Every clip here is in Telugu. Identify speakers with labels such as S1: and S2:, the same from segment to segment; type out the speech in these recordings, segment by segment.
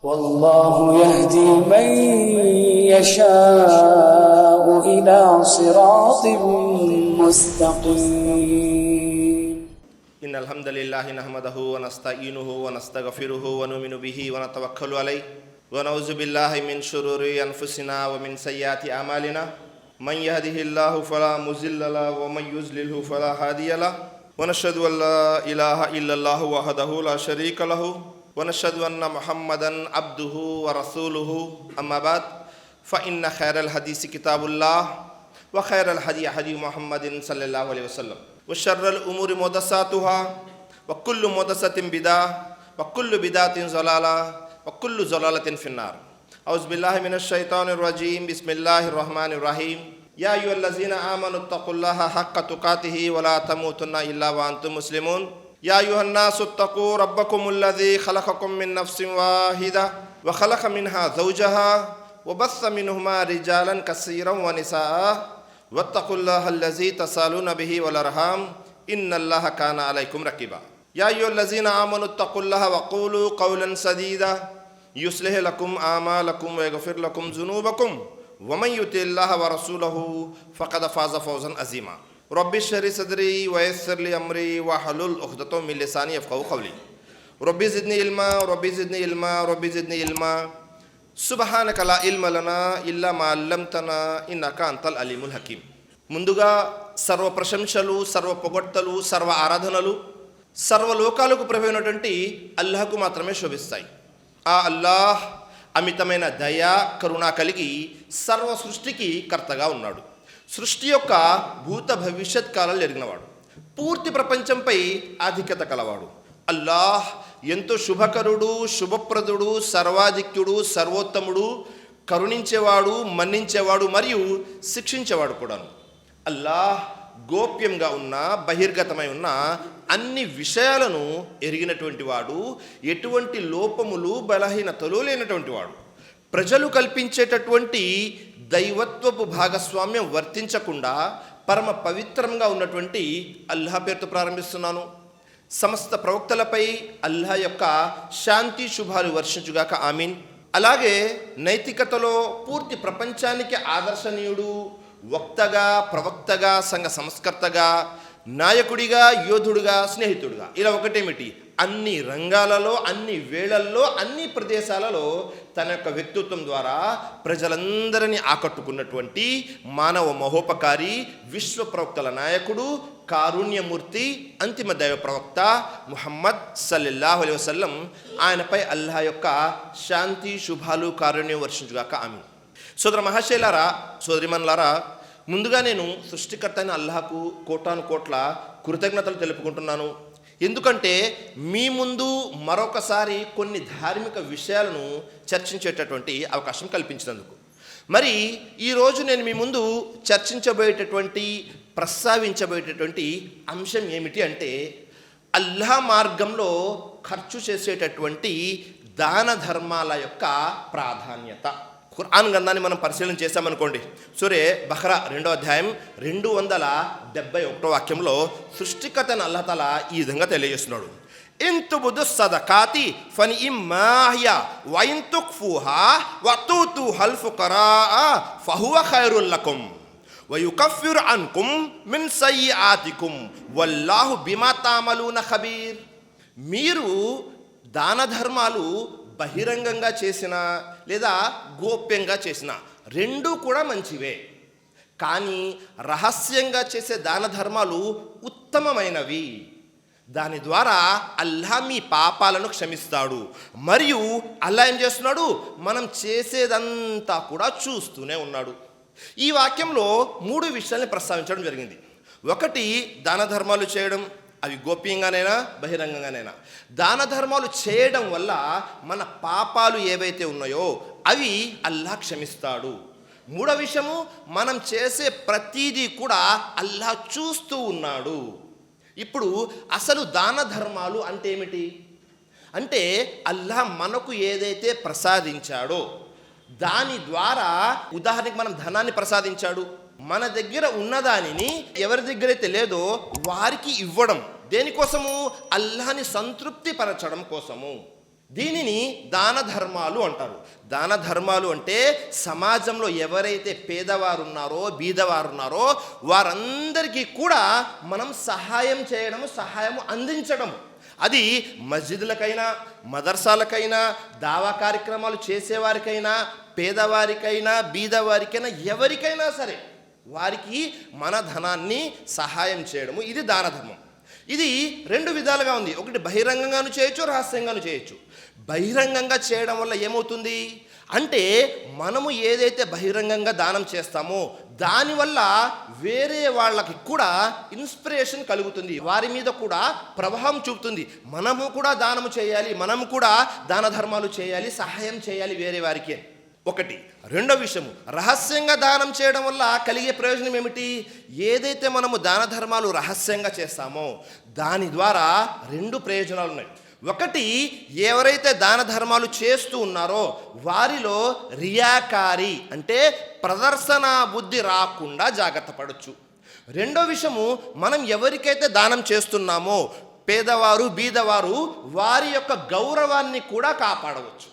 S1: والله يهدي من يشاء إلى صراط مستقيم.
S2: إن الحمد لله نحمده ونستعينه ونستغفره ونؤمن به ونتوكل عليه ونعوذ بالله من شرور أنفسنا ومن سيئات أعمالنا من يهده الله فلا مضل له ومن يضلل فلا هادي له ونشهد أن لا إله إلا الله وحده لا شريك له ونشهد أن محمدا عبده ورسوله أما بعد فإن خير الحديث كتاب الله وخير الهدي هدي محمد صلى الله عليه وسلم وشر الأمور محدثاتها وكل محدثة بدعة وكل بدعة ضلالة وكل ضلالة في النار. أعوذ بالله من الشيطان الرجيم. بسم الله الرحمن الرحيم. يا أيها الذين آمنوا اتقوا الله حق تقاته ولا تموتن إلا وأنتم مسلمون. يا أيها الناس اتقوا ربكم الذي خلقكم من نفس واحدة وخلق منها زوجها وبث منهما رجالا كثيرا ونساء واتقوا الله الذي تسالون به والأرحام إن الله كان عليكم رقيبا. يا أيها الذين آمنوا اتقوا الله وقولوا قولا سديدا يصلح لكم أعمالكم ويغفر لكم ذنوبكم ومن يطع الله ورسوله فقد فاز فوزا عظيما. رب اشرح لي صدري ويسر لي أمري واحلل عقدة من لساني يفقهوا قولي. ربي زدني علما ربي زدني علما ربي زدني علما సుబ్హానక లా ఇల్మ లనా ఇల్లా మా అల్లమ్తనా ఇన్నక అంతల్ అలీముల్ హకీం. ముందుగా సర్వ ప్రశంసలు, సర్వ పొగడ్తలు, సర్వ ఆరాధనలు సర్వలోకాలకు ప్రభువైనటువంటి అల్లాహకు మాత్రమే శోభిస్తాయి. ఆ అల్లాహ్ అమితమైన దయ కరుణ కలిగి సర్వ సృష్టికి కర్తగా ఉన్నాడు. సృష్టి యొక్క భూత భవిష్యత్ కాలాలు ఎరిగినవాడు. పూర్తి ప్రపంచంపై ఆధిక్యత కలవాడు. అల్లాహ్ ఎంతో శుభకరుడు, శుభప్రదుడు, సర్వాధిక్యుడు, సర్వోత్తముడు, కరుణించేవాడు, మన్నించేవాడు మరియు శిక్షించేవాడు కూడాను. అల్లాహ్ గోప్యంగా ఉన్న, బహిర్గతమై ఉన్న అన్ని విషయాలను ఎరిగినటువంటి వాడు, ఎటువంటి లోపములు బలహీనతలు లేనటువంటి వాడు. ప్రజలు కల్పించేటటువంటి దైవత్వపు భాగస్వామ్యం వర్తించకుండా పరమ పవిత్రంగా ఉన్నటువంటి అల్లాహ్ పేరుతో ప్రారంభిస్తున్నాను. సమస్త ప్రవక్తలపై అల్లాహ్ యొక్క శాంతి శుభాలు వర్షించుగాక ఆమీన్. అలాగే నైతికతలో పూర్తి ప్రపంచానికి ఆదర్శనీయుడు, వక్తగా, ప్రవక్తగా, సంఘ సంస్కర్తగా, నాయకుడిగా, యోధుడిగా, స్నేహితుడిగా, ఇలా ఒకటేమిటి అన్ని రంగాలలో, అన్ని వేళల్లో, అన్ని ప్రదేశాలలో తన యొక్క వ్యక్తిత్వం ద్వారా ప్రజలందరినీ ఆకట్టుకున్నటువంటి మానవ మహోపకారి, విశ్వ ప్రవక్తల నాయకుడు, కారుణ్యమూర్తి, అంతిమ దైవ ప్రవక్త ముహమ్మద్ సల్లల్లాహు అలైహి వసల్లం. ఆయనపై అల్లాహ్ యొక్క శాంతి శుభాలు కారుణ్యం వర్షించుగాక ఆమీన్. సోదర మహాశైలారా, సోదరిమన్లారా, ముందుగా నేను సృష్టికర్త అయిన అల్లాహకు కోటాను కోట్ల కృతజ్ఞతలు తెలుపుకుంటున్నాను. ఎందుకంటే మీ ముందు మరొకసారి కొన్ని ధార్మిక విషయాలను చర్చించేటటువంటి అవకాశం కల్పించినందుకు. మరి ఈరోజు నేను మీ ముందు చర్చించబోయేటటువంటి, ప్రస్తావించబోయేటటువంటి అంశం ఏమిటి అంటే అల్లాహ్ మార్గంలో ఖర్చు చేసేటటువంటి దాన ధర్మాల యొక్క ప్రాధాన్యత. ఖురాన్ గ్రంథాన్ని మనం పరిశీలన చేశామనుకోండి, సూరే బహరా 2వ అధ్యాయం 271వ వాక్యంలో సృష్టికర్త అల్లాహ్ తఆలా ఈ విధంగా తెలియజేస్తున్నాడు. ఇన్ తుబ్దు సదకాతి ఫనిఇమ్మాహియా వ ఇన్ తుఖ్ఫూహా వ తూతు హల్ ఫుకరా ఫహువ ఖైరుల్ లకుం వ యుకఫిరు అన్కుం మిన్ సయ్యిఆతికుం వల్లాహు బిమా తఅమలూన ఖబీర్. మీరు దాన ధర్మాలు బహిరంగంగా చేసిన లేదా గోప్యంగా చేసిన రెండూ కూడా మంచివే. కానీ రహస్యంగా చేసే దాన ధర్మాలు ఉత్తమమైనవి. దాని ద్వారా అల్లాహ్ మీ పాపాలను క్షమిస్తాడు. మరియు అల్లాహ్ ఏం చేస్తున్నాడు, మనం చేసేదంతా కూడా చూస్తూనే ఉన్నాడు. ఈ వాక్యంలో 3 విషయాల్ని ప్రస్తావించడం జరిగింది. ఒకటి, దాన ధర్మాలు చేయడం, అవి గోప్యంగానైనా బహిరంగంగానైనా. దాన ధర్మాలు చేయడం వల్ల మన పాపాలు ఏవైతే ఉన్నాయో అవి అల్లాహ్ క్షమిస్తాడు. 3వ విషయము, మనం చేసే ప్రతీదీ కూడా అల్లాహ్ చూస్తూ ఉన్నాడు. ఇప్పుడు అసలు దాన ధర్మాలు అంటే ఏమిటి అంటే అల్లాహ్ మనకు ఏదైతే ప్రసాదించాడో దాని ద్వారా, ఉదాహరణకి మనం ధనాన్ని ప్రసాదించాడు, మన దగ్గర ఉన్నదానిని ఎవరి దగ్గరైతే లేదో వారికి ఇవ్వడం. దేనికోసము? అల్లాహ్ని సంతృప్తి పరచడం కోసము. దీనిని దాన ధర్మాలు అంటారు. దాన ధర్మాలు అంటే సమాజంలో ఎవరైతే పేదవారు ఉన్నారో, బీదవారు ఉన్నారో వారందరికీ కూడా మనం సహాయం చేయడము, సహాయం అందించడం. అది మస్జిదులకైనా, మదర్సాలకైనా, దావా కార్యక్రమాలు చేసేవారికైనా, పేదవారికైనా, బీదవారికైనా, ఎవరికైనా సరే వారికి మన ధనాన్ని సహాయం చేయడము, ఇది దాన ధర్మం. ఇది రెండు విధాలుగా ఉంది. ఒకటి బహిరంగంగాను చేయొచ్చు, రహస్యంగాను చేయొచ్చు. బహిరంగంగా చేయడం వల్ల ఏమవుతుంది అంటే, మనము ఏదైతే బహిరంగంగా దానం చేస్తామో దానివల్ల వేరే వాళ్ళకి కూడా ఇన్స్పిరేషన్ కలుగుతుంది, వారి మీద కూడా ప్రభావం చూపుతుంది. మనము కూడా దానము చేయాలి, మనము కూడా దాన ధర్మాలు చేయాలి, సహాయం చేయాలి వేరే వారికి. ఒకటి. రెండో విషయము, రహస్యంగా దానం చేయడం వల్ల కలిగే ప్రయోజనం ఏమిటి? ఏదైతే మనము దాన ధర్మాలు రహస్యంగా చేస్తామో దాని ద్వారా రెండు ప్రయోజనాలు ఉన్నాయి. ఒకటి, ఎవరైతే దాన ధర్మాలు చేస్తూ ఉన్నారో వారిలో రియాకారి అంటే ప్రదర్శన బుద్ధి రాకుండా జాగ్రత్త పడవచ్చు. రెండో విషయము, మనం ఎవరికైతే దానం చేస్తున్నామో పేదవారు, బీదవారు, వారి యొక్క గౌరవాన్ని కూడా కాపాడవచ్చు.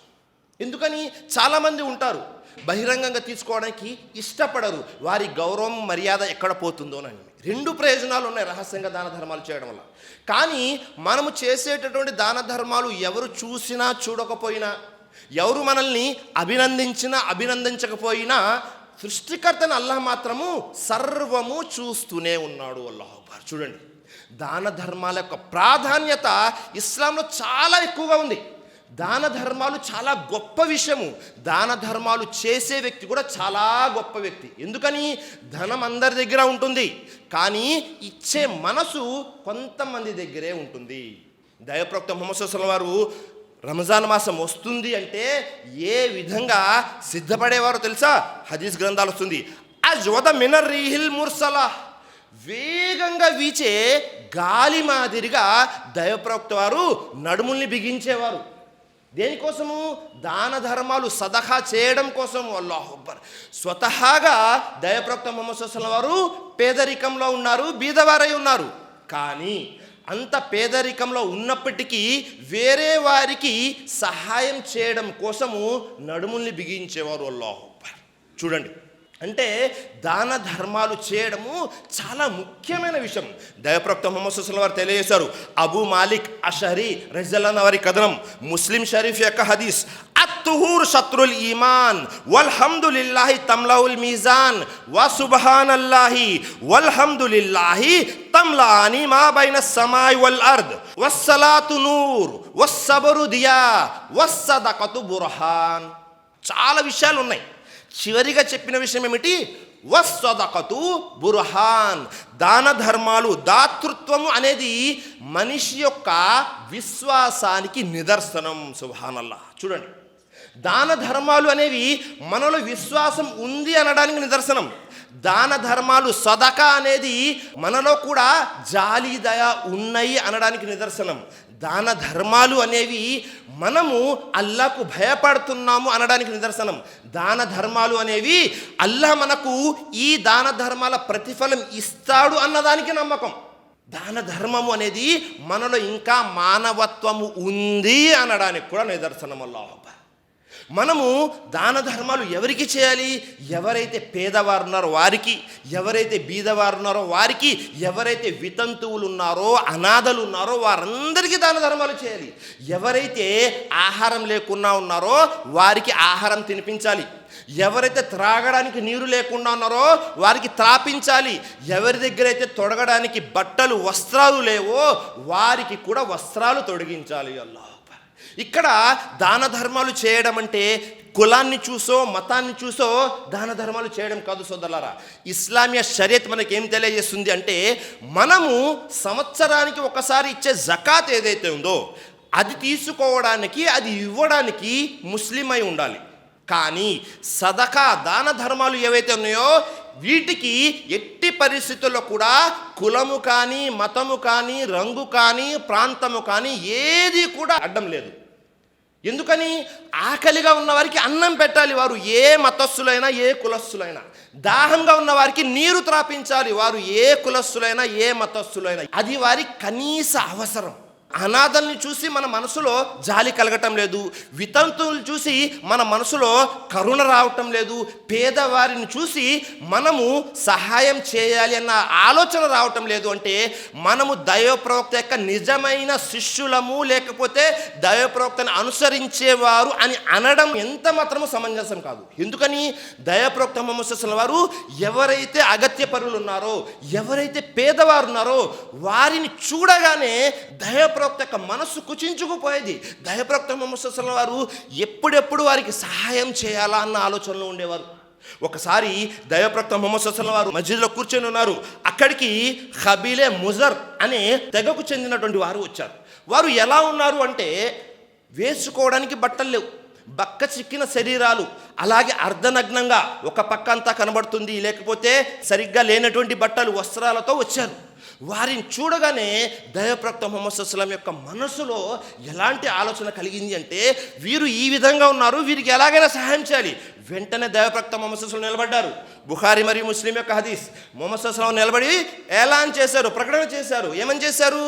S2: ఎందుకని చాలామంది ఉంటారు బహిరంగంగా తీసుకోవడానికి ఇష్టపడరు, వారి గౌరవం, మర్యాద ఎక్కడ పోతుందోనని. రెండు ప్రయోజనాలు ఉన్నాయి రహస్యంగా దాన ధర్మాలు చేయడం వల్ల. కానీ మనము చేసేటటువంటి దాన ధర్మాలు ఎవరు చూసినా చూడకపోయినా, ఎవరు మనల్ని అభినందించినా అభినందించకపోయినా, సృష్టికర్తని అల్లాహ్ మాత్రము సర్వము చూస్తూనే ఉన్నాడు. అల్లాహ్ అక్బర్. చూడండి, దాన ధర్మాల యొక్క ప్రాధాన్యత ఇస్లాంలో చాలా ఎక్కువగా ఉంది. దాన ధర్మాలు చాలా గొప్ప విషయము. దాన ధర్మాలు చేసే వ్యక్తి కూడా చాలా గొప్ప వ్యక్తి. ఎందుకని? ధనం అందరి దగ్గర ఉంటుంది, కానీ ఇచ్చే మనసు కొంతమంది దగ్గరే ఉంటుంది. దైవప్రవక్త ముహమ్మద్ సల్లల్లాహు అలైహి వసల్లం వారు రంజాన్ మాసం వస్తుంది అంటే ఏ విధంగా సిద్ధపడేవారో తెలుసా? హదీస్ గ్రంథాలు వస్తుంది, అజ్వద మినర్ రీహిల్ ముర్సలా, వేగంగా వీచే గాలి మాదిరిగా దైవప్రవక్త వారు నడుముల్ని బిగించేవారు. దేనికోసము? దాన ధర్మాలు సదఖా చేయడం కోసం. అల్లాహు అక్బర్. స్వతహాగా దైవప్రవక్త ముహమ్మద్ సల్లల్లాహు అలైహి వసల్లం వారు పేదరికంలో ఉన్నారు, బీదవారై ఉన్నారు. కానీ అంత పేదరికంలో ఉన్నప్పటికీ వేరే వారికి సహాయం చేయడం కోసము నడుముల్ని బిగించేవారు. అల్లాహు అక్బర్. చూడండి, అంటే దాన ధర్మాలు చేయడము చాలా ముఖ్యమైన విషయం. దైవప్రవక్త ముహమ్మద్ సల్లల్లాహు అలైహి వసల్లం వారు తెలియజేశారు. అబూ మాలిక్ అషరీ రజియల్లాహు అన్హు వారి కథనం, ముస్లిం షరీఫ్ యొక్క హదీస్, అత్తుహూర్ శత్రుల్ ఈమాన్ వల్హమ్దులిల్లాహి తమ్లౌల్ మీజాన్ వ సుబ్హానల్లాహి వల్హమ్దులిల్లాహి తమ్లాని మా బైన సమాయ్ వల్ అర్ద్ వస్సలాతు నూర్ వస్సబరు దియా వస్సదకతు బుర్హాన్. చాలా విషయాలు ఉన్నాయి. చివరిగా చెప్పిన విషయం ఏమిటి? వస్సదకతు బుర్హాన్. దాన ధర్మాలు, దాతృత్వము అనేది మనిషి యొక్క విశ్వాసానికి నిదర్శనం. సుబ్హానల్లాహ్. చూడండి, దాన ధర్మాలు అనేవి మనలో విశ్వాసం ఉంది అనడానికి నిదర్శనం. దాన ధర్మాలు, సదకా అనేది మనలో కూడా జాలి, దయ ఉన్నాయి అనడానికి నిదర్శనం. దాన ధర్మాలు అనేవి మనము అల్లాహకు భయపడుతున్నాము అనడానికి నిదర్శనం. దాన ధర్మాలు అనేవి అల్లాహ్ మనకు ఈ దాన ధర్మాల ప్రతిఫలం ఇస్తాడు అన్నదానికి నమ్మకం. దాన ధర్మము అనేది మనలో ఇంకా మానవత్వము ఉంది అనడానికి కూడా నిదర్శనం. అల్లాహ్ అక్బర్. మనము దాన ధర్మాలు ఎవరికి చేయాలి? ఎవరైతే పేదవారు ఉన్నారో వారికి, ఎవరైతే బీదవారు ఉన్నారో వారికి, ఎవరైతే వితంతువులు ఉన్నారో, అనాథలు ఉన్నారో వారందరికీ దాన ధర్మాలు చేయాలి. ఎవరైతే ఆహారం లేకుండా ఉన్నారో వారికి ఆహారం తినిపించాలి. ఎవరైతే త్రాగడానికి నీరు లేకుండా ఉన్నారో వారికి త్రాపించాలి. ఎవరి దగ్గర అయితే తొడగడానికి బట్టలు, వస్త్రాలు లేవో వారికి కూడా వస్త్రాలు తొడిగించాలి. అల్లాహ్. ఇక్కడ దాన ధర్మాలు చేయడం అంటే కులాన్ని చూసో, మతాన్ని చూసో దాన ధర్మాలు చేయడం కాదు సోదరులారా. ఇస్లామియా షరియత్ మనకి ఏం తెలియజేస్తుంది అంటే, మనము సంవత్సరానికి ఒకసారి ఇచ్చే జకాత్ ఏదైతే ఉందో అది తీసుకోవడానికి, అది ఇవ్వడానికి ముస్లిం అయి ఉండాలి. కానీ సదకా, దాన ధర్మాలు ఏవైతే ఉన్నాయో వీటికి ఎట్టి పరిస్థితుల్లో కూడా కులము కానీ, మతము కానీ, రంగు కానీ, ప్రాంతము కానీ ఏది కూడా అడ్డం లేదు. ఎందుకని? ఆకలిగా ఉన్న వారికి అన్నం పెట్టాలి, వారు ఏ మతస్థులైనా, ఏ కులస్థులైనా. దాహంగా ఉన్న వారికి నీరు త్రాపించాలి, వారు ఏ కులస్థులైనా, ఏ మతస్థులైనా. అది వారి కనీస అవసరం. అనాథల్ని చూసి మన మనసులో జాలి కలగటం లేదు, వితంతువులు చూసి మన మనసులో కరుణ రావటం లేదు, పేదవారిని చూసి మనము సహాయం చేయాలి అన్న ఆలోచన రావటం లేదు. అంటే మనము దైవ ప్రవక్త యొక్క నిజమైన శిష్యులము, లేకపోతే దైవ ప్రవక్తను అనుసరించేవారు అని అనడం ఎంత మాత్రము సమంజసం కాదు. ఎందుకని? దైవ ప్రవక్త ముహమ్మద్ సల్లల్లాహు అలైహి వసల్లం వారు ఎవరైతే అగత్య పరులు ఉన్నారో, ఎవరైతే పేదవారు ఉన్నారో వారిని చూడగానే దైవ ప్రవక్త యొక్క మనస్సు కుచించుకుపోయేది. దైవ ప్రవక్త ముహమ్మద్ సల్లల్లాహు అలైహి వసల్లం వారు ఎప్పుడెప్పుడు వారికి సహాయం చేయాలా అన్న ఆలోచనలో ఉండేవారు. ఒకసారి దైవ ప్రవక్త ముహమ్మద్ సల్లల్లాహు అలైహి వసల్లం వారు మస్జిద్లో కూర్చొని ఉన్నారు. అక్కడికి ఖబీలే ముజర్ అనే తెగకు చెందినటువంటి వారు వచ్చారు. వారు ఎలా ఉన్నారు అంటే వేసుకోవడానికి బట్టలు లేవు, బక్క చిక్కిన శరీరాలు, అలాగే అర్ధనగ్నంగా ఒక పక్క అంతా కనబడుతుంది, లేకపోతే సరిగ్గా లేనటువంటి బట్టలు, వస్త్రాలతో వచ్చారు. వారిని చూడగానే దైవ ప్రవక్త ముహమ్మద్ సల్లల్లాహు అలైహి వసల్లం యొక్క మనసులో ఎలాంటి ఆలోచన కలిగింది అంటే వీరు ఈ విధంగా ఉన్నారు, వీరికి ఎలాగైనా సహాయం చేయాలి. వెంటనే దైవ ప్రవక్త ముహమ్మద్ సల్లల్లాహు అలైహి వసల్లం నిలబడ్డారు. బుఖారీ మరియు ముస్లిం యొక్క హదీస్. ముహమ్మద్ సల్లల్లాహు అలైహి వసల్లం నిలబడి ఎలాన్ చేశారు, ప్రకటన చేశారు. ఏమని చేశారు?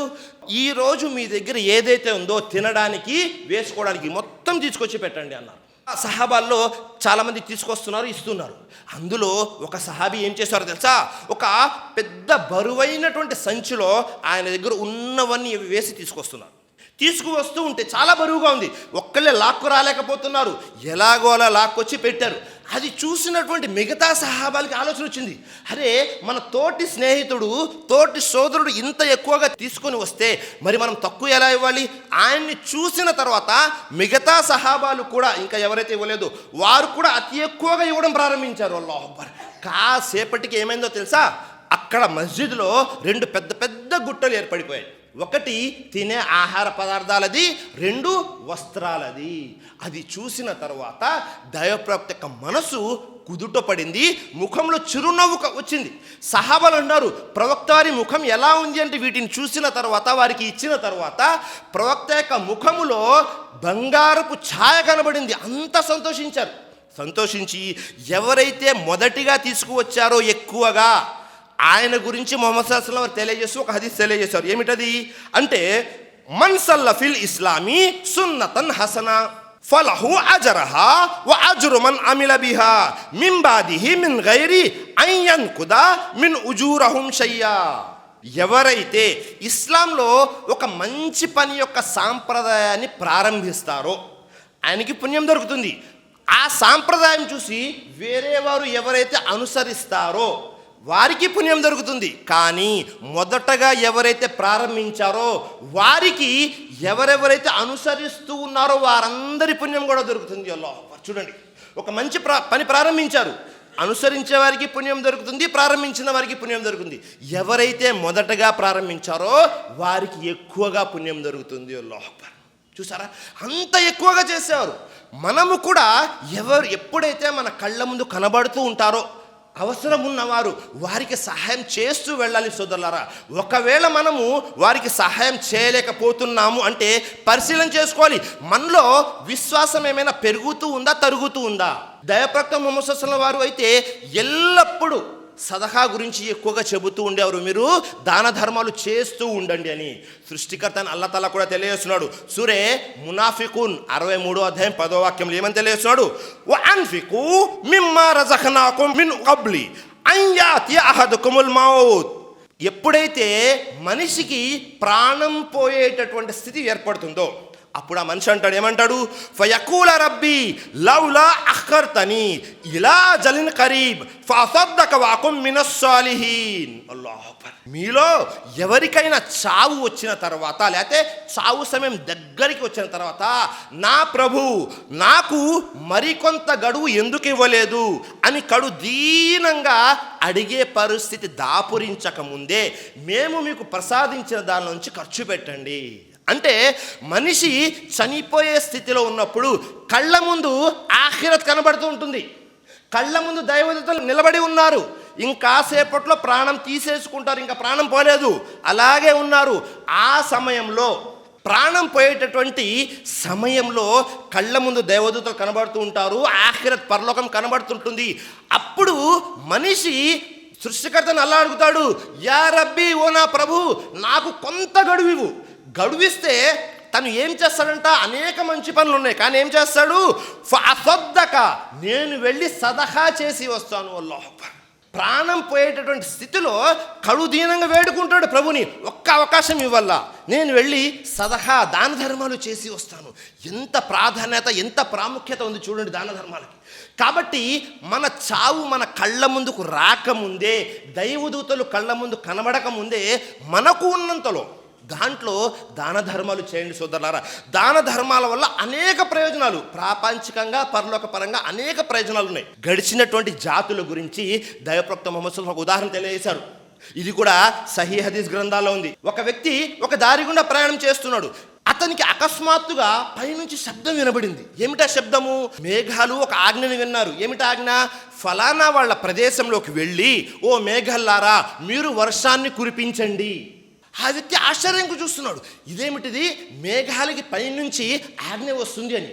S2: ఈ రోజు మీ దగ్గర ఏదైతే ఉందో తినడానికి, వేసుకోవడానికి మొత్తం తీసుకొచ్చి పెట్టండి అన్నారు. సహాబాల్లో చాలామంది తీసుకొస్తున్నారు, ఇస్తున్నారు. అందులో ఒక సహాబీ ఏం చేశారో తెలుసా? ఒక పెద్ద బరువైనటువంటి సంచిలో ఆయన దగ్గర ఉన్నవన్నీ వేసి తీసుకొస్తున్నారు. తీసుకువస్తూ ఉంటే చాలా బరువుగా ఉంది, ఒక్కళ్ళే లాక్కు రాలేకపోతున్నారు. ఎలాగో అలా లాక్కొచ్చి పెట్టారు. అది చూసినటువంటి మిగతా సహాబాలకి ఆలోచన వచ్చింది, అరే మన తోటి స్నేహితుడు, తోటి సోదరుడు ఇంత ఎక్కువగా తీసుకొని వస్తే మరి మనం తక్కువ ఎలా ఇవ్వాలి? ఆయన్ని చూసిన తర్వాత మిగతా సహాబాలు కూడా, ఇంకా ఎవరైతే ఇవ్వలేదు వారు కూడా అతి ఎక్కువగా ఇవ్వడం ప్రారంభించారు. అల్లాహు అక్బర్. కాసేపటికి ఏమైందో తెలుసా? అక్కడ మస్జిద్లో రెండు పెద్ద పెద్ద గుట్టలు ఏర్పడిపోయాయి. ఒకటి తినే ఆహార పదార్థాలది, రెండు వస్త్రాలది. అది చూసిన తర్వాత దైవ ప్రవక్త యొక్క మనసు కుదుట పడింది, ముఖంలో చిరునవ్వు వచ్చింది. సహాబాలు అన్నారు, ప్రవక్త వారి ముఖం ఎలా ఉంది అంటే వీటిని చూసిన తర్వాత, వారికి ఇచ్చిన తర్వాత ప్రవక్త యొక్క ముఖములో బంగారపు ఛాయ కనబడింది. అంత సంతోషించారు. సంతోషించి ఎవరైతే మొదటిగా తీసుకువచ్చారో ఎక్కువగా ఆయన గురించి ముహమ్మద్ సల్లల్లాహు అలైహి వసల్లం తెలియజేస్తూ ఒక హదీస్ తెలియజేశారు. ఏమిటది అంటే, మన్ సల్ల ఫిల్ ఇస్లామీ సున్నతన్ హసనా ఫలహు అజరహా వ అజ్రు మన్ అమిల బిహా మిన్ బాదిహి మిన్ గైరి అన్ యన్కుదా మిన్ ఉజూరహుం షయ్యా. ఎవరైతే ఇస్లాంలో ఒక మంచి పని యొక్క సాంప్రదాయాన్ని ప్రారంభిస్తారో ఆయనకి పుణ్యం దొరుకుతుంది. ఆ సాంప్రదాయం చూసి వేరే వారు ఎవరైతే అనుసరిస్తారో వారికి పుణ్యం దొరుకుతుంది. కానీ మొదటగా ఎవరైతే ప్రారంభించారో వారికి, ఎవరెవరైతే అనుసరిస్తూ ఉన్నారో వారందరి పుణ్యం కూడా దొరుకుతుంది. అల్లాహ్ చూడండి, ఒక మంచి పని ప్రారంభించారు, అనుసరించే వారికి పుణ్యం దొరుకుతుంది, ప్రారంభించిన వారికి పుణ్యం దొరుకుతుంది. ఎవరైతే మొదటగా ప్రారంభించారో వారికి ఎక్కువగా పుణ్యం దొరుకుతుంది. అల్లాహ్ చూసారా, అంత ఎక్కువగా చేసేవారు. మనము కూడా ఎప్పుడైతే మన కళ్ళ ముందు కనబడుతూ ఉంటారో అవసరం ఉన్నవారు వారికి సహాయం చేస్తూ వెళ్ళాలి సోదరులారా. ఒకవేళ మనము వారికి సహాయం చేయలేకపోతున్నాము అంటే పరిశీలన చేసుకోవాలి, మనలో విశ్వాసం ఏమైనా పెరుగుతూ ఉందా, తరుగుతూ ఉందా? దైవ ప్రవక్త ముహమ్మద్ సల్లల్లాహు అలైహి వసల్లం వారు అయితే ఎల్లప్పుడూ సదకా గురించి ఎక్కువగా చెబుతూ ఉండేవారు, మీరు దాన ధర్మాలు చేస్తూ ఉండండి అని. సృష్టికర్త అని అల్లాహ్ తాలా కూడా తెలియజేస్తున్నాడు. సూరే మునాఫికూన్ 63వ అధ్యాయం 10వ వాక్యంలో ఏమని తెలియజేస్తున్నాడు? వ అన్ఫికు మిమ్మా రజఖనాకుం మిన్ కబ్లి అన్ యాతి అహదుకుముల్ మౌత్. ఎప్పుడైతే మనిషికి ప్రాణం పోయేటటువంటి స్థితి ఏర్పడుతుందో అప్పుడు ఆ మనిషి అంటాడు, ఏమంటాడు? ఫయకూల రబ్బీ లౌలా అఖర్తని ఇలా జలిన్ కరీబ్ ఫసద్దక వకుం మినస్ సాలిహీన్. అల్లాహు అక్బర్. మీలో ఎవరికైనా చావు వచ్చిన తర్వాత, లేకపోతే చావు సమయం దగ్గరికి వచ్చిన తర్వాత, నా ప్రభు నాకు మరికొంత గడువు ఎందుకు ఇవ్వలేదు అని కడు దీనంగా అడిగే పరిస్థితి దాపురించక ముందే మేము మీకు ప్రసాదించిన దాని నుంచి ఖర్చు పెట్టండి. అంటే మనిషి చనిపోయే స్థితిలో ఉన్నప్పుడు కళ్ళ ముందు ఆఖిరత్ కనబడుతూ ఉంటుంది, కళ్ళ ముందు దైవదూతలు నిలబడి ఉన్నారు, ఇంకాసేపట్లో ప్రాణం తీసేసుకుంటారు, ఇంకా ప్రాణం పోలేదు, అలాగే ఉన్నారు. ఆ సమయంలో, ప్రాణం పోయేటటువంటి సమయంలో కళ్ళ ముందు దేవదూతలు కనబడుతూ ఉంటారు, ఆఖిరత్ పరలోకం కనబడుతుంటుంది. అప్పుడు మనిషి సృష్టికర్తను అల్లా అడుగుతాడు, యా రబ్బీ, ఓ నా ప్రభు నాకు కొంత గడువు, గడువిస్తే తను ఏం చేస్తాడంట, అనేక మంచి పనులు ఉన్నాయి, కానీ ఏం చేస్తాడు, ఫఅసద్దక, నేను వెళ్ళి సదహా చేసి వస్తాను. అల్లాహ్ అక్బర్. ప్రాణం పోయేటటువంటి స్థితిలో కడుదీనంగా వేడుకుంటాడు ప్రభుని, ఒక్క అవకాశం ఇవ్వల్లా, నేను వెళ్ళి సదహా దాన ధర్మాలు చేసి వస్తాను. ఎంత ప్రాధాన్యత, ఎంత ప్రాముఖ్యత ఉంది చూడండి దాన ధర్మాలకి. కాబట్టి మన చావు మన కళ్ళ ముందుకు రాకముందే, దైవదూతలు కళ్ళ ముందు కనబడక ముందే మనకు ఉన్నంతలో దాంట్లో దాన ధర్మాలు చేయండి సోదరులారా. దాన ధర్మాల వల్ల అనేక ప్రయోజనాలు, ప్రాపంచికంగా పరలోక పరంగా అనేక ప్రయోజనాలు ఉన్నాయి. గడిచినటువంటి జాతుల గురించి దైవప్రవక్త ముహమ్మద్ సల్లల్లాహు అలైహి వసల్లం ఒక ఉదాహరణ తెలియజేశారు. ఇది కూడా సహీ హదీస్ గ్రంథాల్లో ఉంది. ఒక వ్యక్తి ఒక దారి గుండా ప్రయాణం చేస్తున్నాడు. అతనికి అకస్మాత్తుగా పైనుంచి శబ్దం వినబడింది. ఏమిటా శబ్దము? మేఘాలు ఒక ఆజ్ఞను విన్నారు. ఏమిటా ఆజ్ఞ? ఫలానా వాళ్ళ ప్రదేశంలోకి వెళ్ళి, ఓ మేఘాలారా మీరు వర్షాన్ని కురిపించండి. ఆ వ్యక్తి ఆశ్చర్యంగా చూస్తున్నాడు, ఇదేమిటిది, మేఘాలకి పైనుంచి ఆజ్ఞ వస్తుంది అని.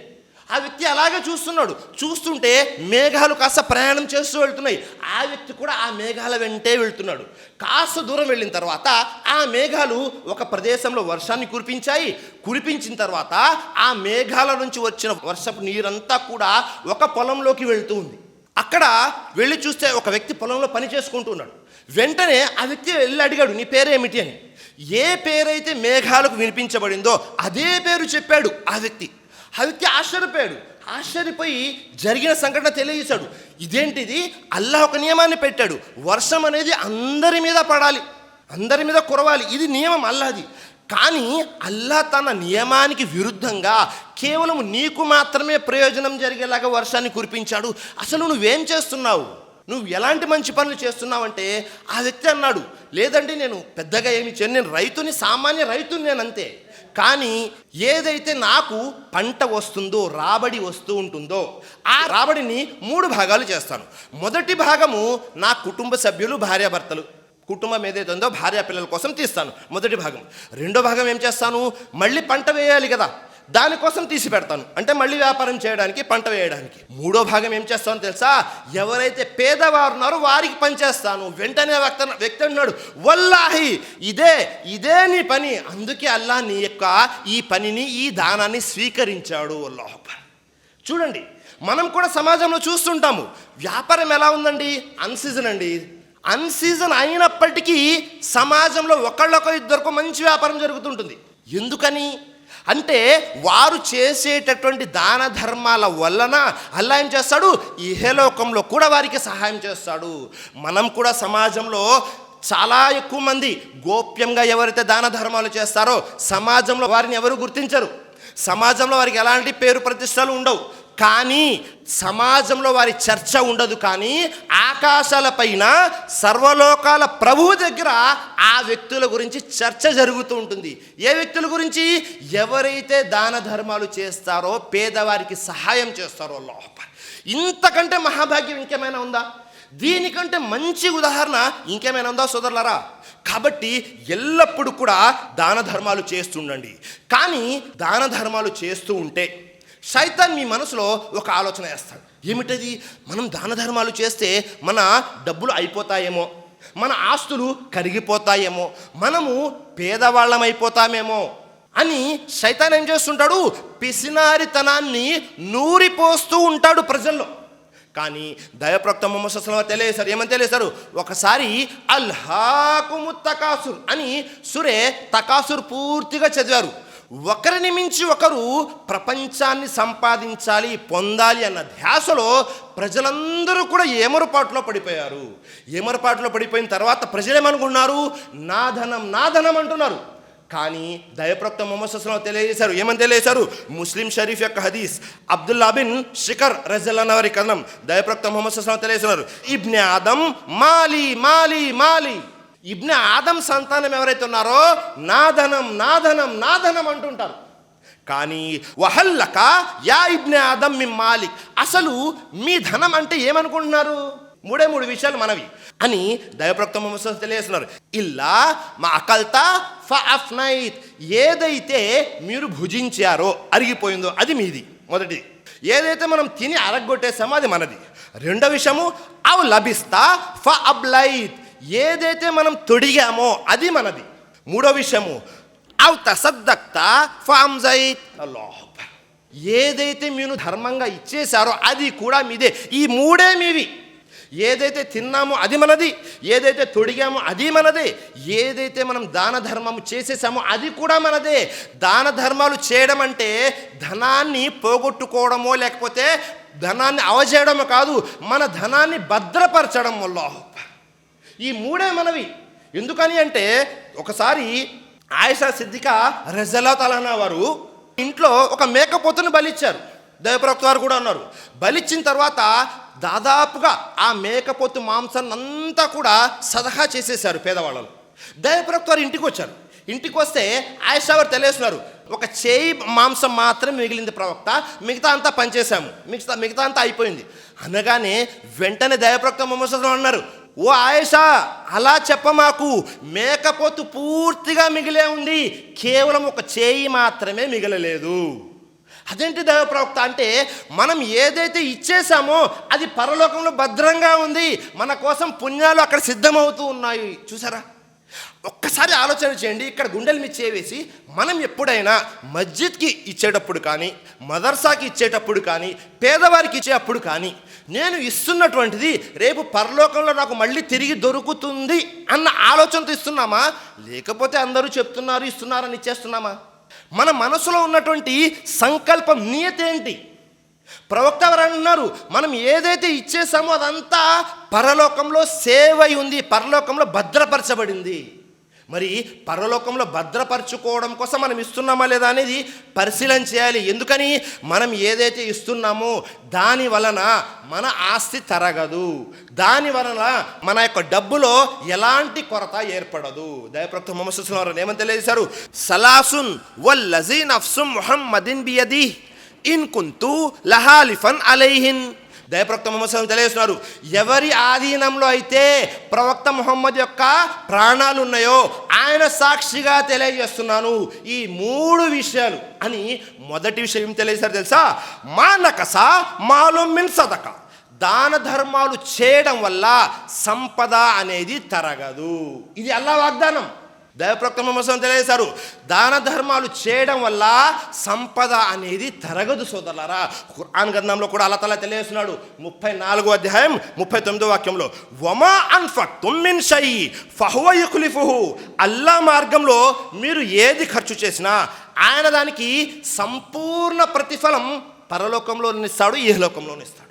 S2: ఆ వ్యక్తి అలాగే చూస్తున్నాడు. చూస్తుంటే మేఘాలు కాస్త ప్రయాణం చేస్తూ వెళ్తున్నాయి. ఆ వ్యక్తి కూడా ఆ మేఘాల వెంటే వెళ్తున్నాడు. కాస్త దూరం వెళ్ళిన తర్వాత ఆ మేఘాలు ఒక ప్రదేశంలో వర్షాన్ని కురిపించాయి. కురిపించిన తర్వాత ఆ మేఘాల నుంచి వచ్చిన వర్షపు నీరంతా కూడా ఒక పొలంలోకి వెళ్తూ ఉంది. అక్కడ వెళ్ళి చూస్తే ఒక వ్యక్తి పొలంలో పని చేసుకుంటున్నాడు. వెంటనే ఆ వ్యక్తి వెళ్ళి అడిగాడు, నీ పేరేమిటి అని. ఏ పేరైతే మేఘాలకు వినిపించబడిందో అదే పేరు చెప్పాడు ఆ వ్యక్తి. ఆ వ్యక్తి ఆశ్చర్యపోయాడు. ఆశ్చర్యపోయి జరిగిన సంఘటన తెలియజేశాడు. ఇదేంటిది, అల్లాహ్ ఒక నియమాన్ని పెట్టాడు, వర్షం అనేది అందరి మీద పడాలి, అందరి మీద కురవాలి, ఇది నియమం అల్లాహది. కానీ అల్లాహ్ తన నియమానికి విరుద్ధంగా కేవలం నీకు మాత్రమే ప్రయోజనం జరిగేలాగా వర్షాన్ని కురిపించాడు. అసలు నువ్వేం చేస్తున్నావు, నువ్వు ఎలాంటి మంచి పనులు చేస్తున్నావంటే, ఆ వ్యక్తి అన్నాడు, లేదండి నేను పెద్దగా ఏమి చేయను, నేను రైతుని, సామాన్య రైతుని, నేను అంతే. కానీ ఏదైతే నాకు పంట వస్తుందో, రాబడి వస్తూ ఉంటుందో, ఆ రాబడిని 3 భాగాలు చేస్తాను. మొదటి భాగము నా కుటుంబ సభ్యులు, భార్యాభర్తలు, కుటుంబం ఏదైతే ఉందో భార్య పిల్లల కోసం తీస్తాను, మొదటి భాగం. రెండో భాగం ఏం చేస్తాను, మళ్ళీ పంట వేయాలి కదా, దానికోసం తీసి పెడతాను, అంటే మళ్ళీ వ్యాపారం చేయడానికి, పంట వేయడానికి. మూడో భాగం ఏం చేస్తానో తెలుసా, ఎవరైతే పేదవారు ఉన్నారో వారికి పనిచేస్తాను. వెంటనే వ్యక్తి అన్నాడు, వల్లాహి ఇదే నీ పని, అందుకే అల్లాహ్ నీ యొక్క ఈ పనిని, ఈ దానాన్ని స్వీకరించాడు. అల్లాహ్ అక్బర్. చూడండి, మనం కూడా సమాజంలో చూస్తుంటాము, వ్యాపారం ఎలా ఉందండి, అన్సీజన్ అండి. అన్సీజన్ అయినప్పటికీ సమాజంలో ఒకళ్ళొక ఇద్దరికో మంచి వ్యాపారం జరుగుతుంటుంది. ఎందుకని అంటే వారు చేసేటటువంటి దాన ధర్మాల వలన అల్లాహ్ ఏం చేస్తాడు, ఇహలోకంలో కూడా వారికి సహాయం చేస్తాడు. మనం కూడా సమాజంలో చాలా ఎక్కువ మంది గోప్యంగా ఎవరైతే దాన ధర్మాలు చేస్తారో సమాజంలో వారిని ఎవరు గుర్తించరు, సమాజంలో వారికి ఎలాంటి పేరు ప్రతిష్టలు ఉండవు, కానీ సమాజంలో వారి చర్చ ఉండదు. కానీ ఆకాశాలపైన సర్వలోకాల ప్రభువు దగ్గర ఆ వ్యక్తుల గురించి చర్చ జరుగుతూ ఉంటుంది. ఏ వ్యక్తుల గురించి? ఎవరైతే దాన ధర్మాలు చేస్తారో, పేదవారికి సహాయం చేస్తారో. అల్లాహ్ అక్బర్. ఇంతకంటే మహాభాగ్యం ఇంకేమైనా ఉందా? దీనికంటే మంచి ఉదాహరణ ఇంకేమైనా ఉందా సోదరులారా? కాబట్టి ఎల్లప్పుడూ కూడా దాన ధర్మాలు చేస్తుండండి. కానీ దాన ధర్మాలు చేస్తూ ఉంటే శైతాన్ మీ మనసులో ఒక ఆలోచన వేస్తాడు. ఏమిటది? మనం దాన ధర్మాలు చేస్తే మన డబ్బులు అయిపోతాయేమో, మన ఆస్తులు కరిగిపోతాయేమో, మనము పేదవాళ్ళం అయిపోతామేమో అని శైతాన్ ఏం చేస్తుంటాడు, పిసినారితనాన్ని నూరిపోస్తూ ఉంటాడు ప్రజల్లో. కానీ దైవప్రవక్త ముహమ్మద్ సల్లల్లాహు అలైహి వసల్లం తెలియజేశారు. ఏమని తెలియజేశారు? ఒకసారి అల్హాకుముత్ తకాసుర్ అని సూరే తకాసుర్ పూర్తిగా చదివారు. ఒకరిని మించి ఒకరు ప్రపంచాన్ని సంపాదించాలి, పొందాలి అన్న ధ్యాసలో ప్రజలందరూ కూడా ఏమరుపాటులో పడిపోయారు. ఏమరుపాటులో పడిపోయిన తర్వాత ప్రజలేమనుకున్నారు, నా ధనం అంటున్నారు. కానీ దైవప్రవక్త ముహమ్మద్ సల్లల్లాహు అలైహి వసల్లం తెలియజేశారు. ఏమని తెలియజేశారు? ముస్లిం షరీఫ్ యొక్క హదీస్, అబ్దుల్లా బిన్ షికర్ రజియల్లాహు వారి కథనం. దైవప్రవక్త ముహమ్మద్ సల్లల్లాహు అలైహి వసల్లం తెలియజేశారు, ఇబ్నే ఆదం మాలి మాలి మాలి. ఇబ్నే ఆదం సంతానం ఎవరైతే ఉన్నారో నా ధనం అంటుంటారు. కానీ వహల్లక యా ఇబ్నే ఆదం మిన్ మాలిక్, అసలు మీ ధనం అంటే ఏమనుకుంటున్నారు? 3 విషయాలు మనవి అని దైవప్రవక్త ముహమ్మద్ సల్లల్లాహు అలైహి వసల్లం తెలియజేస్తున్నారు. ఇల్లా మా అకల్తా ఫఅఫ్నైత్, ఏదైతే మీరు భుజించారో అరిగిపోయిందో అది మీది, మొదటిది. ఏదైతే మనం తిని అరగొట్టేసామో అది మనది. రెండో విషయము అవ్ లబిస్తా ఫఅబ్లైత్, ఏదైతే మనం తొడిగామో అది మనది. మూడో విషయము ఔ తసద్దక్తా ఫఅమ్జైత్. అల్లాహ్ అక్బర్. ఏదైతే మీరు ధర్మంగా ఇచ్చేశారో అది కూడా మీదే. ఈ మూడే మీవి. ఏదైతే తిన్నామో అది మనది, ఏదైతే తొడిగామో అది మనదే, ఏదైతే మనం దాన ధర్మము చేసేసామో అది కూడా మనదే. దాన ధర్మాలు చేయడం అంటే ధనాన్ని పోగొట్టుకోవడమో లేకపోతే ధనాన్ని అవజేయడమో కాదు, మన ధనాన్ని భద్రపరచడం. అల్లాహ్ అక్బర్. ఈ మూడే మనవి. ఎందుకని అంటే ఒకసారి ఆయిషా సిద్దికా రజల్లాహు తఆలా అన్హా వారు ఇంట్లో ఒక మేకపోతును బలిచ్చారు. దైవప్రవక్త వారు కూడా ఉన్నారు. బలిచ్చిన తర్వాత దాదాపుగా ఆ మేకపోతు మాంసాన్ని అంతా కూడా సదహా చేసేసారు పేదవాళ్ళు. దైవప్రవక్త వారు ఇంటికి వచ్చారు. ఇంటికి వస్తే ఆయిషా వారు తెలియస్తున్నారు, ఒక చేయి మాంసం మాత్రం మిగిలింది ప్రవక్త, మిగతా అంతా పనిచేశాము, మిగతా అంతా అయిపోయింది అనగానే వెంటనే దైవప్రవక్త ముహమ్మద్ సల్లల్లాహు అలైహి వసల్లం అన్నారు, ఓ ఆయిషా అలా చెప్పమాకు, మేకపోతు పూర్తిగా మిగిలే ఉంది, కేవలం ఒక చేయి మాత్రమే మిగలలేదు. అదేంటి దైవ ప్రవక్త అంటే మనం ఏదైతే ఇచ్చేసామో అది పరలోకంలో భద్రంగా ఉంది, మన కోసం పుణ్యాలు అక్కడ సిద్ధమవుతూ ఉన్నాయి. చూసారా, ఒక్కసారి ఆలోచన చేయండి. ఇక్కడ గుండెలు మీద చేవేసి మనం ఎప్పుడైనా మస్జిద్కి ఇచ్చేటప్పుడు కానీ, మదర్సాకి ఇచ్చేటప్పుడు కానీ, పేదవారికి ఇచ్చేటప్పుడు కానీ నేను ఇస్తున్నటువంటిది రేపు పరలోకంలో నాకు మళ్ళీ తిరిగి దొరుకుతుంది అన్న ఆలోచనతో ఇస్తున్నామా, లేకపోతే అందరూ చెప్తున్నారు ఇస్తున్నారని ఇచ్చేస్తున్నామా? మన మనసులో ఉన్నటువంటి సంకల్పం నియత ఏంటి? ప్రవక్త వారు అంటున్నారు, మనం ఏదైతే ఇచ్చేసామో అదంతా పరలోకంలో సేవ్ అయి ఉంది, పరలోకంలో భద్రపరచబడింది. మరి పరలోకంలో భద్రపరచుకోవడం కోసం మనం ఇస్తున్నామా లేదా అనేది పరిశీలన చేయాలి. ఎందుకని మనం ఏదైతే ఇస్తున్నామో దాని వలన మన ఆస్తి తరగదు, దాని వలన మన యొక్క డబ్బులో ఎలాంటి కొరత ఏర్పడదు. దైవప్రవక్త ముహమ్మద్ సల్లల్లాహు అలైహి వసల్లం ఏమని తెలియజేశారు, సలాసున్ వల్లజీ నఫ్సు ముహమ్మదిన్ బియది ఇన్ కుంతు లహాలిఫన్ అలైహిన్. దైవప్రవక్త ముహమ్మద్ సల్లల్లాహు అలైహి వసల్లం తెలియజేస్తున్నారు, ఎవరి ఆధీనంలో అయితే ప్రవక్త ముహమ్మద్ యొక్క ప్రాణాలు ఉన్నాయో ఆయన సాక్షిగా తెలియజేస్తున్నాను ఈ 3 విషయాలు అని. మొదటి విషయం ఏం తెలియజేశారు తెలుసా? మానకసా మాలుమ్ మిన్ సదక. దాన ధర్మాలు చేయడం వల్ల సంపద అనేది తరగదు. ఇది అల్లాహ్ వాగ్దానం. దైవప్రవక్త ముహమ్మద్ సల్లల్లాహు అలైహి వసల్లం తెలియజేశారు, దాన ధర్మాలు చేయడం వల్ల సంపద అనేది తరగదు సోదరులారా. ఖురాన్ గ్రంథంలో కూడా అల్లాహ్ తఆలా తెలియజేస్తున్నాడు 34వ అధ్యాయం 39వ వాక్యంలో, వమా అన్ఫక్తుం మిన్ షై ఫహువ యుఖ్లిఫుహు. అల్లాహ్ మార్గంలో మీరు ఏది ఖర్చు చేసినా ఆయన దానికి సంపూర్ణ ప్రతిఫలం పరలోకంలోనిస్తాడు, ఇహలోకంలోనిస్తాడు.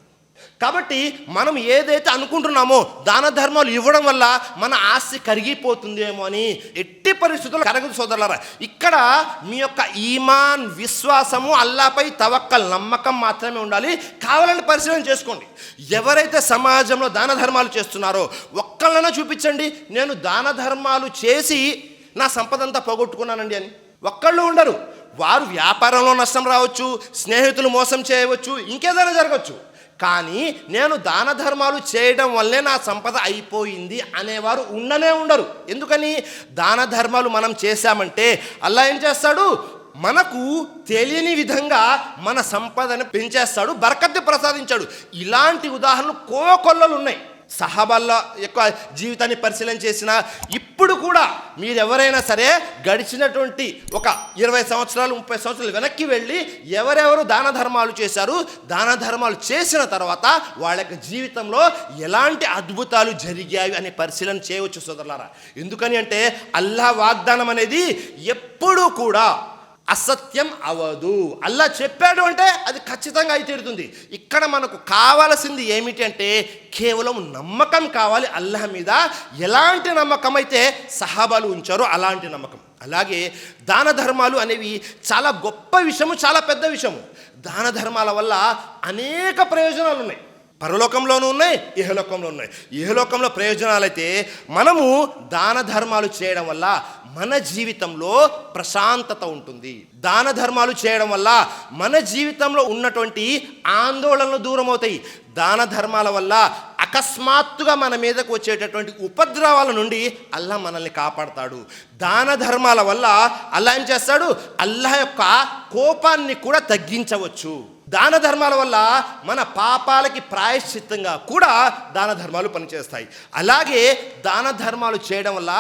S2: కాబట్టి మనం ఏదైతే అనుకుంటున్నామో దాన ధర్మాలు ఇవ్వడం వల్ల మన ఆస్తి కరిగిపోతుందేమో అని ఎట్టి పరిస్థితుల్లో కరగదు సోదరులారా. ఇక్కడ మీ యొక్క ఈమాన్, విశ్వాసము, అల్లాహపై తవక్కల్, నమ్మకం మాత్రమే ఉండాలి. కావాలని పరిశీలన చేసుకోండి. ఎవరైతే సమాజంలో దాన ధర్మాలు చేస్తున్నారో ఒక్కళ్ళైనా చూపించండి, నేను దాన ధర్మాలు చేసి నా సంపద అంతా పోగొట్టుకున్నానండి అని. ఒక్కళ్ళు ఉండరు. వారు వ్యాపారంలో నష్టం రావచ్చు, స్నేహితులు మోసం చేయవచ్చు, ఇంకేదైనా జరగవచ్చు. కానీ నేను దాన ధర్మాలు చేయడం వల్లే నా సంపద అయిపోయింది అనేవారు ఉండరు. ఎందుకని? దాన ధర్మాలు మనం చేశామంటే అల్లాహ్ ఏం చేస్తాడు, మనకు తెలియని విధంగా మన సంపదను పెంచేస్తాడు, బరకత్తు ప్రసాదించాడు. ఇలాంటి ఉదాహరణలు కోకొల్లలు ఉన్నాయి. సహాబాల యొక్క జీవితాన్ని పరిశీలన చేసిన ఇప్పుడు కూడా మీరెవరైనా సరే గడిచినటువంటి ఒక 20 సంవత్సరాలు 30 సంవత్సరాలు వెనక్కి వెళ్ళి ఎవరెవరు దాన ధర్మాలు చేశారు, దాన ధర్మాలు చేసిన తర్వాత వాళ్ళ యొక్క జీవితంలో ఎలాంటి అద్భుతాలు జరిగాయి అనే పరిశీలన చేయవచ్చు సోదరులారా. ఎందుకని అంటే అల్లాహ్ వాగ్దానం అనేది ఎప్పుడూ కూడా అసత్యం అవదు. అల్లాహ్ చెప్పాడు అంటే అది ఖచ్చితంగా అయి తీరుతుంది. ఇక్కడ మనకు కావాల్సింది ఏమిటి అంటే కేవలం నమ్మకం కావాలి అల్లాహ్ మీద. ఎలాంటి నమ్మకం అయితే సహాబాలు ఉంచారో అలాంటి నమ్మకం. అలాగే దాన ధర్మాలు అనేవి చాలా గొప్ప విషయము, చాలా పెద్ద విషయము. దాన ధర్మాల వల్ల అనేక ప్రయోజనాలు ఉన్నాయి. పరలోకంలోనూ ఉన్నాయి, ఇహలోకంలో ఉన్నాయి. ఇహలోకంలో ప్రయోజనాలైతే మనము దాన ధర్మాలు చేయడం వల్ల మన జీవితంలో ప్రశాంతత ఉంటుంది. దాన ధర్మాలు చేయడం వల్ల మన జీవితంలో ఉన్నటువంటి ఆందోళనలు దూరం అవుతాయి. దాన ధర్మాల వల్ల అకస్మాత్తుగా మన మీదకు వచ్చేటటువంటి ఉపద్రవాల నుండి అల్లాహ్ మనల్ని కాపాడతాడు. దాన ధర్మాల వల్ల అల్లాహ్ ఏం చేస్తాడు, అల్లాహ్ యొక్క కోపాన్ని కూడా తగ్గించవచ్చు. దాన ధర్మాల వల్ల మన పాపాలకి ప్రాయశ్చిత్తంగా కూడా దాన ధర్మాలు పనిచేస్తాయి. అలాగే దాన ధర్మాలు చేయడం వల్ల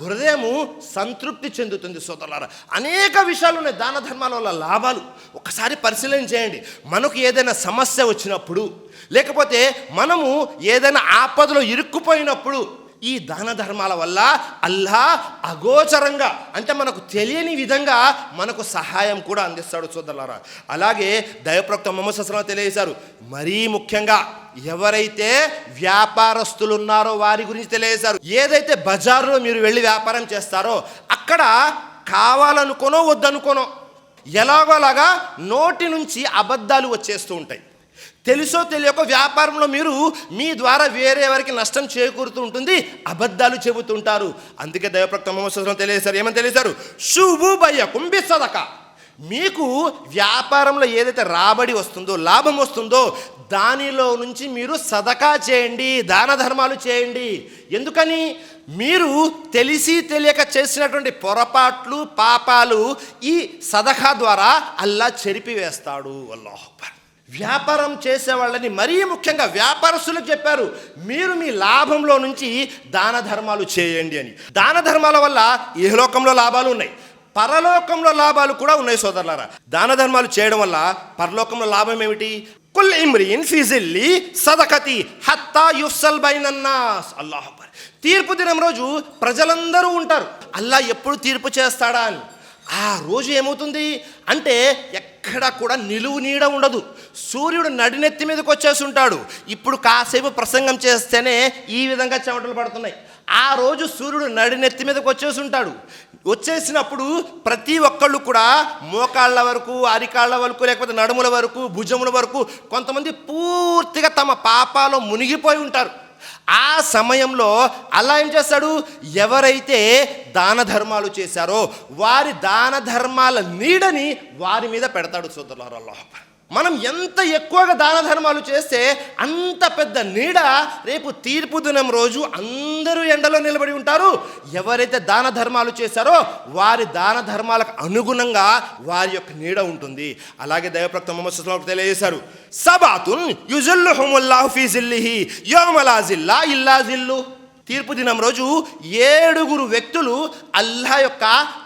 S2: హృదయము సంతృప్తి చెందుతుంది. సోదరులారా, అనేక విషయాలు ఉన్నాయి దాన ధర్మాల వల్ల లాభాలు. ఒకసారి పరిశీలన చేయండి. మనకు ఏదైనా సమస్య వచ్చినప్పుడు, లేకపోతే మనము ఏదైనా ఆపదలో ఇరుక్కుపోయినప్పుడు ఈ దాన ధర్మాల వల్ల అల్లా అగోచరంగా, అంటే మనకు తెలియని విధంగా మనకు సహాయం కూడా అందిస్తాడు. సోదరులారా, అలాగే దైవప్రవక్త ముహమ్మద్ సల్లల్లాహు అలైహి వసల్లం తెలియజేశారు. మరీ ముఖ్యంగా ఎవరైతే వ్యాపారస్తులు ఉన్నారో వారి గురించి తెలియజేశారు. ఏదైతే బజారులో మీరు వెళ్ళి వ్యాపారం చేస్తారో అక్కడ కావాలనుకోనో వద్దనుకోనో ఎలాగోలాగా నోటి నుంచి అబద్ధాలు వచ్చేస్తూ ఉంటాయి. తెలుసో తెలియక వ్యాపారంలో మీరు మీ ద్వారా వేరే ఎవరికి నష్టం చేకూరుతూ ఉంటుంది, అబద్ధాలు చెబుతుంటారు. అందుకే దైవప్రవక్త ముహమ్మద్ సల్లల్లాహు అలైహి వసల్లం తెలియజేశారు. ఏమని తెలియజేశారు? శుభు బయ్యకుం బిస్సదకా. మీకు వ్యాపారంలో ఏదైతే రాబడి వస్తుందో, లాభం వస్తుందో దానిలో నుంచి మీరు సదకా చేయండి, దాన ధర్మాలు చేయండి. ఎందుకని? మీరు తెలిసి తెలియక చేసినటువంటి పొరపాట్లు, పాపాలు ఈ సదకా ద్వారా అల్లా చెరిపివేస్తాడు. అల్లాహు అక్బర్. వ్యాపారం చేసే వాళ్ళని మరీ ముఖ్యంగా వ్యాపారస్తులకు చెప్పారు, మీరు మీ లాభంలో నుంచి దాన ధర్మాలు చేయండి అని. దాన ధర్మాల వల్ల ఇహలోకంలో లాభాలు ఉన్నాయి, పరలోకంలో లాభాలు కూడా ఉన్నాయి. సోదరులారా, దాన ధర్మాలు చేయడం వల్ల పరలోకంలో లాభం ఏమిటి? కుల్ ఇమ్రీన్ ఫీ జిల్లి సదకతి హత్తా యుఫ్సల్ బైనన్నాస్. అల్లాహు అక్బర్. తీర్పు దినం రోజు ప్రజలందరూ ఉంటారు, అల్లా ఎప్పుడు తీర్పు చేస్తాడా అని. ఆ రోజు ఏమవుతుంది అంటే ఎక్కడ కూడా నిలువు నీడ ఉండదు. సూర్యుడు నడినెత్తి మీదకి వచ్చేసి ఉంటాడు. ఇప్పుడు కాసేపు ప్రసంగం చేస్తేనే ఈ విధంగా చెమటలు పడుతున్నాయి. ఆ రోజు సూర్యుడు నడినెత్తి మీదకి వచ్చేసి ఉంటాడు. వచ్చేసినప్పుడు ప్రతి ఒక్కళ్ళు కూడా మోకాళ్ళ వరకు, అరికాళ్ళ వరకు, లేకపోతే నడుముల వరకు, భుజముల వరకు కొంతమంది పూర్తిగా తమ పాపాలో మునిగిపోయి ఉంటారు. ఆ సమయంలో అల్లా ఏం చేస్తాడు? ఎవరైతే దాన ధర్మాలు చేశారో వారి దాన ధర్మాల నీడని వారి మీద పెడతాడు. సోదరులారా, అల్లాహ్ మనం ఎంత ఎక్కువగా దాన ధర్మాలు చేస్తే అంత పెద్ద నీడ రేపు తీర్పు దినం రోజు అందరూ ఎండలో నిలబడి ఉంటారు. ఎవరైతే దాన ధర్మాలు చేశారో వారి దాన ధర్మాలకు అనుగుణంగా వారి యొక్క నీడ ఉంటుంది. అలాగే దైవప్రవక్త ముహమ్మద్ సల్లల్లాహు అలైహి వసల్లం తెలియజేశారు, సబాతున్ యుజిల్లుహుముల్లాహు ఫీ జిల్లిహి యౌమ లా జిల్లా ఇల్లా జిల్లు. తీర్పు దినం రోజు 7 వ్యక్తులు అల్లాహ్ యొక్క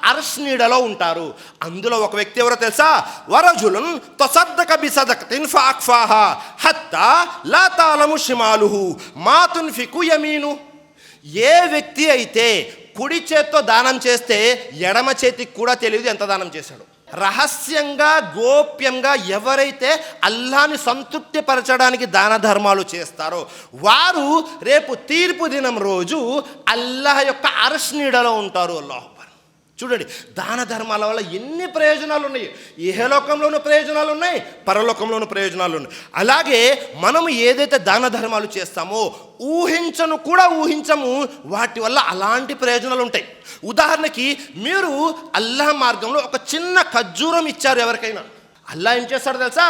S2: అర్ష్ నీడలో ఉంటారు. అందులో ఒక వ్యక్తి ఎవరో తెలుసా? వరజులున్ తసద్దక బిసదకతిన్ ఫాక్ఫాహా హత్తా లా తాలము షిమాలుహు మా తున్ఫికు యమీను. ఏ వ్యక్తి అయితే కుడి చేత్తో దానం చేస్తే ఎడమ చేతికి కూడా తెలియదు ఎంత దానం చేశాడు. రహస్యంగా, గోప్యంగా ఎవరైతే అల్లాహ్ని సంతృప్తి పరచడానికి దాన ధర్మాలు చేస్తారో వారు రేపు తీర్పు దినం రోజు అల్లాహ్ యొక్క అర్ష్ నీడలో ఉంటారు. అల్లాహ్ చూడండి, దాన ధర్మాల వల్ల ఎన్ని ప్రయోజనాలు ఉన్నాయి. ఇహలోకంలోనూ ప్రయోజనాలు ఉన్నాయి, పరలోకంలోనూ ప్రయోజనాలు ఉన్నాయి. అలాగే మనము ఏదైతే దాన ధర్మాలు చేస్తామో ఊహించము వాటి వల్ల అలాంటి ప్రయోజనాలు ఉంటాయి. ఉదాహరణకి మీరు అల్లాహ్ మార్గంలో ఒక చిన్న ఖర్జూరం ఇచ్చారు ఎవరికైనా, అల్లాహ్ ఏం చేస్తాడో తెలుసా?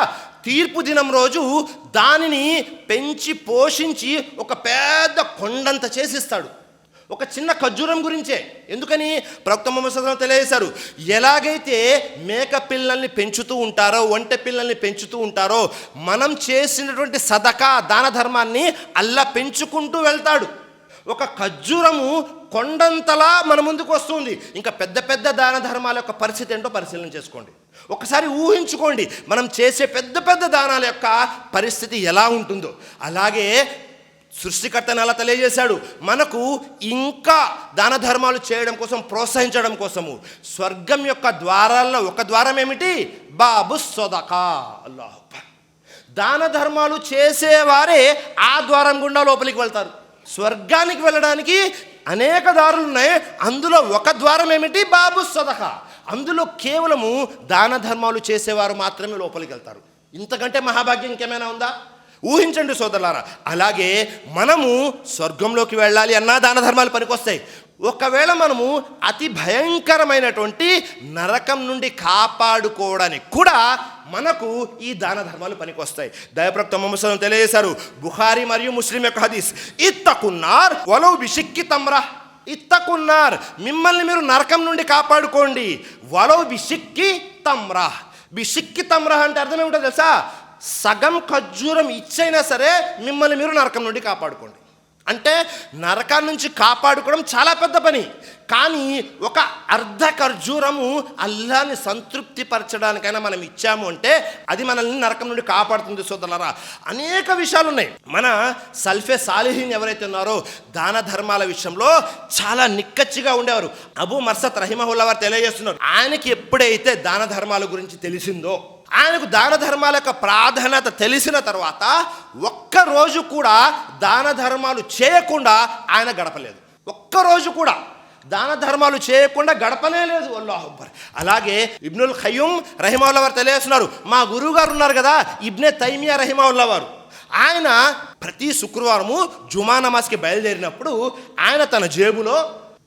S2: తీర్పు దినం రోజు దానిని పెంచి పోషించి ఒక పెద్ద కొండంత చేసిస్తాడు. ఒక చిన్న ఖర్జూరం గురించే. ఎందుకని? ప్రవక్త ముహమ్మద్ సల్లల్లాహు అలైహి వసల్లం తెలియజేశారు, ఎలాగైతే మేక పిల్లల్ని పెంచుతూ ఉంటారో, ఒంటె పిల్లల్ని పెంచుతూ ఉంటారో, మనం చేసినటువంటి సదకా దాన ధర్మాన్ని అల్లా పెంచుకుంటూ వెళ్తాడు. ఒక ఖర్జూరము కొండంతలా మన ముందుకు వస్తుంది. ఇంకా పెద్ద పెద్ద దాన ధర్మాల యొక్క పరిస్థితి ఏంటో పరిశీలన చేసుకోండి. ఒకసారి ఊహించుకోండి మనం చేసే పెద్ద పెద్ద దానాల యొక్క పరిస్థితి ఎలా ఉంటుందో. అలాగే సృష్టికర్తను అలా తెలియజేశాడు, మనకు ఇంకా దాన ధర్మాలు చేయడం కోసం ప్రోత్సహించడం కోసము స్వర్గం యొక్క ద్వారాల్లో ఒక ద్వారం ఏమిటి? బాబు సదకా. అల్లాహ్ అక్బర్. దాన ధర్మాలు చేసేవారే ఆ ద్వారం గుండా లోపలికి వెళ్తారు. స్వర్గానికి వెళ్ళడానికి అనేక దారులు ఉన్నాయి, అందులో ఒక ద్వారం ఏమిటి? బాబు సదకా. అందులో కేవలము దాన ధర్మాలు చేసేవారు మాత్రమే లోపలికి వెళ్తారు. ఇంతకంటే మహాభాగ్యం ఇంకేమైనా ఉందా? ఊహించండి సోదరులారా. అలాగే మనము స్వర్గంలోకి వెళ్ళాలి అన్నా దాన ధర్మాలు పనికొస్తాయి. ఒకవేళ మనము అతి భయంకరమైనటువంటి నరకం నుండి కాపాడుకోవడానికి కూడా మనకు ఈ దాన ధర్మాలు పనికొస్తాయి. దైవప్రవక్త ముహమ్మద్ సల్లల్లాహు అలైహి వసల్లం తెలియజేశారు, బుఖారీ మరియు ముస్లిం యొక్క హదీస్, ఇత్తకున్నార్ వలౌ బిషిక్కి తమ్రా. ఇత్తకున్నార్, మిమ్మల్ని మీరు నరకం నుండి కాపాడుకోండి. వలౌ బిషిక్కి తమ్రా. బిషిక్కి తమ్రా అంటే అర్థం ఏమిటో తెలుసా? సగం ఖర్జూరం ఇచ్చైనా సరే మిమ్మల్ని మీరు నరకం నుండి కాపాడుకోండి. అంటే నరకాన్ని నుంచి కాపాడుకోవడం చాలా పెద్ద పని. కానీ ఒక అర్ధ ఖర్జూరము అల్లాని సంతృప్తి పరచడానికైనా మనం ఇచ్చాము అంటే అది మనల్ని నరకం నుండి కాపాడుతుంది సోదరులారా. అనేక విషయాలు ఉన్నాయి. మన సల్ఫే సాలిహీన్ ఎవరైతే ఉన్నారో దాన ధర్మాల విషయంలో చాలా నిక్కచ్చిగా ఉండేవారు. అబూ మర్సత్ రహిమహుల్లా వారు తెలియజేస్తున్నారు, ఆయనకి ఎప్పుడైతే దాన ధర్మాల గురించి తెలిసిందో, ఆయనకు దాన ధర్మాల యొక్క ప్రాధాన్యత తెలిసిన తర్వాత ఒక్కరోజు కూడా దాన ధర్మాలు చేయకుండా ఆయన గడపలేదు. ఒక్కరోజు కూడా దాన ధర్మాలు చేయకుండా గడపనే లేదు. అల్లాహు అక్బర్. అలాగే ఇబ్నుల్ ఖయ్యూమ్ రహిమహుల్లా వారు తెలియజేస్తున్నారు, మా గురువు గారు ఉన్నారు కదా ఇబ్నే తైమియా రహిమహుల్లా వారు, ఆయన ప్రతి శుక్రవారము జుమా నమాజ్కి బయలుదేరినప్పుడు ఆయన తన జేబులో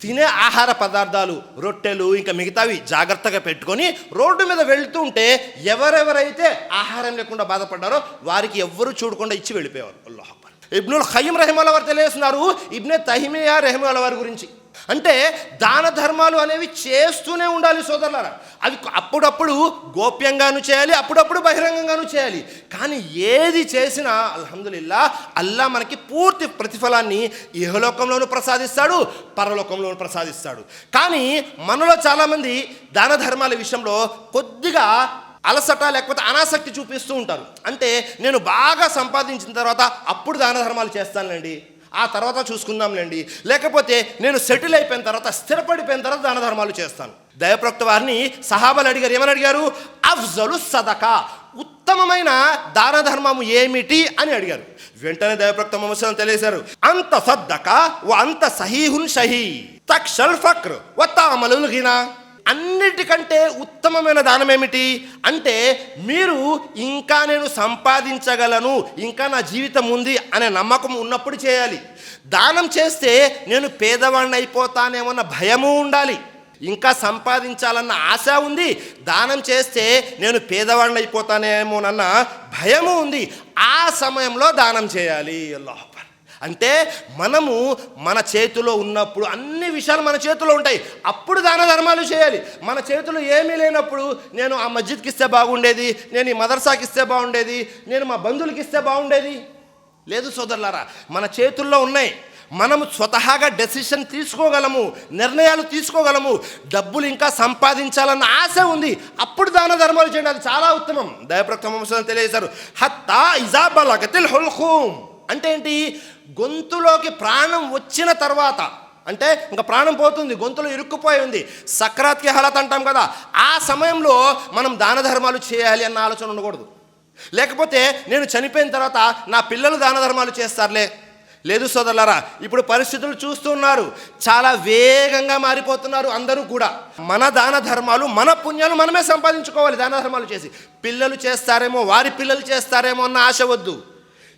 S2: తినే ఆహార పదార్థాలు, రొట్టెలు ఇంకా మిగతావి జాగ్రత్తగా పెట్టుకొని రోడ్డు మీద వెళ్తూ ఉంటే ఎవరెవరైతే ఆహారం లేకుండా బాధపడ్డారో వారికి ఎవ్వరూ చూడకుండా ఇచ్చి వెళ్ళిపోయేవారు. అల్లాహు అక్బర్. ఇబ్నుల్ ఖయ్యూమ్ రహిమహుల్లా వారు తెలియజేస్తున్నారు ఇబ్నే తైమియా రహిమహుల్లా వారి గురించి. అంటే దాన ధర్మాలు అనేవి చేస్తూనే ఉండాలి సోదరులారా. అవి అప్పుడప్పుడు గోప్యంగాను చేయాలి, అప్పుడప్పుడు బహిరంగంగాను చేయాలి. కానీ ఏది చేసినా అల్హమ్దులిల్లా అల్లా మనకి పూర్తి ప్రతిఫలాన్ని ఇహలోకంలోనూ ప్రసాదిస్తాడు, పరలోకంలోనూ ప్రసాదిస్తాడు. కానీ మనలో చాలామంది దాన ధర్మాల విషయంలో కొద్దిగా అలసట లేకపోతే అనాసక్తి చూపిస్తూ ఉంటారు. అంటే నేను బాగా సంపాదించిన తర్వాత అప్పుడు దాన ధర్మాలు చేస్తానులేండి, ఆ తర్వాత చూసుకుందాంలేండి, లేకపోతే నేను సెటిల్ అయిపోయిన తర్వాత స్థిరపడిపోయిన తర్వాత దాన ధర్మాలు చేస్తాను. దైవప్రవక్త వారిని సహాబాలు అడిగారు, ఏమని అడిగారు? అఫ్జలు సదకా, ఉత్తమమైన దాన ధర్మము ఏమిటి అని అడిగారు. వెంటనే దైవప్రవక్త ముహమ్మద్ తెలియజేశారు, అంత సద్దకా వ అంత సహీహున్ షహీ తక్షల్ ఫక్ర్ వ తామలుల్ గినా. అన్నిటికంటే ఉత్తమమైన దానం ఏమిటి అంటే మీరు ఇంకా నేను సంపాదించగలను, ఇంకా నా జీవితం ఉంది అనే నమ్మకం ఉన్నప్పుడు చేయాలి. దానం చేస్తే నేను పేదవాడిని అయిపోతానేమన్న భయము ఉండాలి. ఇంకా సంపాదించాలన్న ఆశ ఉంది, దానం చేస్తే నేను పేదవాడిని అయిపోతానేమోనన్న భయము ఉంది. ఆ సమయంలో దానం చేయాలి. అల్లాహ్ అక్బర్. అంటే మనము మన చేతిలో ఉన్నప్పుడు అన్ని విషయాలు మన చేతిలో ఉంటాయి, అప్పుడు దాన ధర్మాలు చేయాలి. మన చేతిలో ఏమీ లేనప్పుడు నేను ఆ మస్జిద్కి ఇస్తే బాగుండేది, నేను ఈ మదర్సాకి ఇస్తే బాగుండేది, నేను మా బంధువులకి ఇస్తే బాగుండేది, లేదు సోదరులారా. మన చేతుల్లో ఉన్నాయి, మనము స్వతహాగా డెసిషన్ తీసుకోగలము, నిర్ణయాలు తీసుకోగలము. డబ్బులు ఇంకా సంపాదించాలన్న ఆశ ఉంది, అప్పుడు దాన ధర్మాలు చేయండి, అది చాలా ఉత్తమం. దైవప్రవక్త ముహమ్మద్ తెలియజేశారు, హత్తా ఇజా బలగతిల్ హుల్ఖూమ్. అంటే ఏంటి? గొంతులోకి ప్రాణం వచ్చిన తర్వాత, అంటే ఇంకా ప్రాణం పోతుంది, గొంతులో ఇరుక్కుపోయి ఉంది, సక్రాత్కి హలత్ అంటాం కదా, ఆ సమయంలో మనం దాన ధర్మాలు చేయాలి అన్న ఆలోచన ఉండకూడదు. లేకపోతే నేను చనిపోయిన తర్వాత నా పిల్లలు దాన ధర్మాలు చేస్తారులే, లేదు సోదరులారా. ఇప్పుడు పరిస్థితులు చూస్తున్నారు, చాలా వేగంగా మారిపోతున్నారు అందరూ కూడా. మన దాన ధర్మాలు, మన పుణ్యాలు మనమే సంపాదించుకోవాలి దాన ధర్మాలు చేసి. పిల్లలు చేస్తారేమో, వారి పిల్లలు చేస్తారేమో అన్న ఆశ వద్దు.